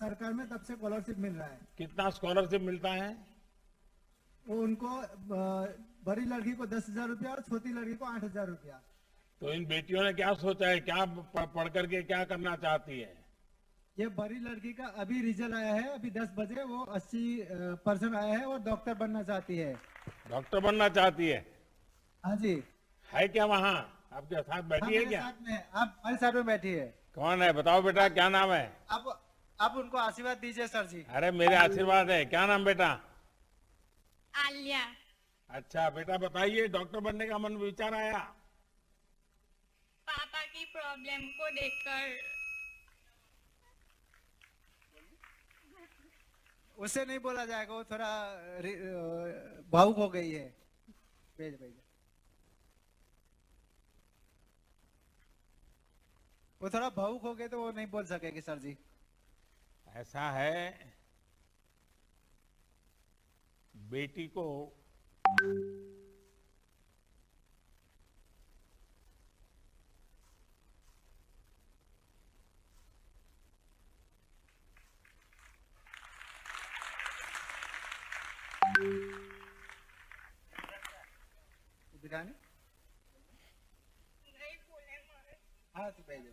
सरकार में तब से स्कॉलरशिप मिल रहा है। कितना स्कॉलरशिप मिलता है? वो उनको बड़ी लड़की को 10,000 रुपया और छोटी लड़की को 8,000 रुपया। तो इन बेटियों ने क्या सोचा है, क्या पढ़ करके क्या करना चाहती है? ये बड़ी लड़की का अभी रिजल्ट आया है, अभी 10 बजे वो 80% आया है और डॉक्टर बनना चाहती है। डॉक्टर बनना चाहती है? हाँ जी। है क्या वहाँ आपके साथ बैठी है क्या? साथ में आप हमारे साथ में बैठी है। कौन है बताओ बेटा, क्या नाम है? आप उनको आशीर्वाद दीजिए सर जी। अरे मेरे आशीर्वाद है। क्या नाम बेटा? आलिया। अच्छा बेटा बताइए, डॉक्टर बनने का मन विचार आया? पापा की प्रॉब्लम को देखकर। उससे नहीं बोला जाएगा, वो थोड़ा भावुक हो गई है। भेज वो थोड़ा भावुक हो गए तो वो नहीं बोल सकेगी सर जी। ऐसा है, बेटी को बिरानी हाँ तो भेज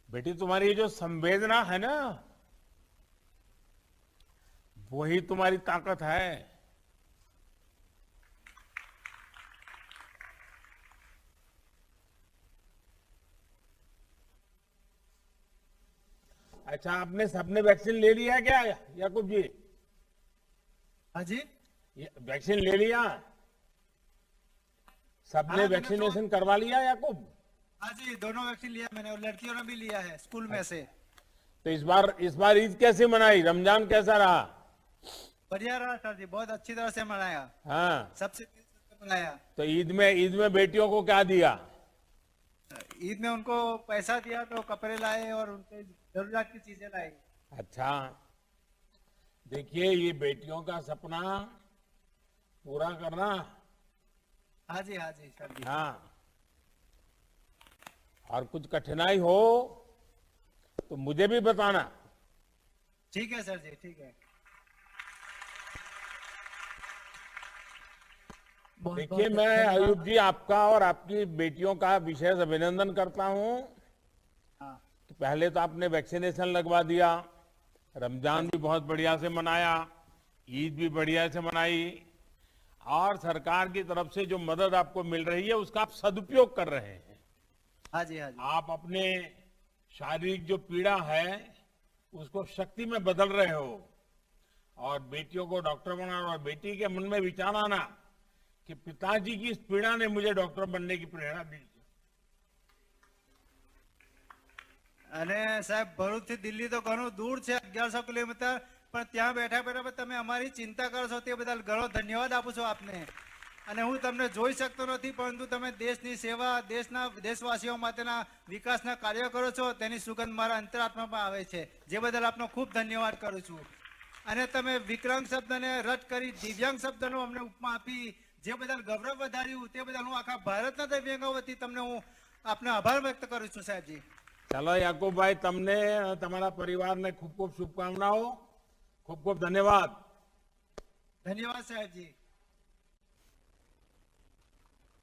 बेटी, तुम्हारी जो संवेदना है ना, वही तुम्हारी ताकत है। अच्छा, आपने सबने वैक्सीन ले लिया क्या याकूब जी? हाँ जी। वैक्सीन ले लिया? सबने वैक्सीनेशन करवा लिया याकूब? हाँ जी, दोनों वैक्सीन लिया मैंने और लड़कियों ने भी लिया है स्कूल में से। तो इस बार ईद कैसे मनाई? रमजान कैसा रहा? बढ़िया रहा सर जी, बहुत अच्छी तरह से मनाया। हाँ, सबसे मनाया। तो ईद में बेटियों को क्या दिया? ईद में उनको पैसा दिया, तो कपड़े लाए और उनके जरूरत की चीजें लाई। अच्छा, देखिए ये बेटियों का सपना पूरा करना। हाँ जी सर जी। हाँ, और कुछ कठिनाई हो तो मुझे भी बताना। ठीक है सर जी, ठीक है। देखिए, मैं अयूब जी आपका और आपकी बेटियों का विशेष अभिनंदन करता हूं। कि पहले तो आपने वैक्सीनेशन लगवा दिया, रमजान भी बहुत बढ़िया से मनाया, ईद भी बढ़िया से मनाई, और सरकार की तरफ से जो मदद आपको मिल रही है उसका आप सदुपयोग कर रहे हैं। हाँ जी हाँ जी। आप अपने शारीरिक जो पीड़ा है उसको शक्ति में बदल रहे हो, और बेटियों को डॉक्टर बनाना, और बेटी के मन में विचार आना कि पिताजी की इस पीड़ा ने मुझे डॉक्टर बनने की प्रेरणा दी। અને સાહેબ ભરૂચ થી દિલ્હી તો ઘણું દૂર છે, 1100 કિલોમીટર, પણ ત્યાં બેઠા બેઠા તમે અમારી ચિંતા કરો છો તે બદલ ઘણો ધન્યવાદ આપું છું આપને। અને હું તમને જોઈ શકતો નથી, પરંતુ તમે દેશની સેવા, દેશવાસીઓ માટેના વિકાસના કાર્યો કરો છો, તેની સુગંધ મારા અંતરાત્મામાં આવે છે, જે બદલ આપનો ખૂબ ધન્યવાદ કરું છું। અને તમે વિકલાંગ શબ્દને રદ કરી દિવ્યાંગ શબ્દનો અમને ઉપમા આપી, જે બદલ ગૌરવ વધાર્યું, તે બદલ હું આખા ભારતના દિવ્યાંગો વતી તમને હું આપનો આભાર વ્યક્ત કરું છું સાહેબજી। चलो याकूब भाई, तुमने तुम्हारा परिवार ने खूब खूब शुभकामनाओं, खूब खूब धन्यवाद। धन्यवाद साहब जी।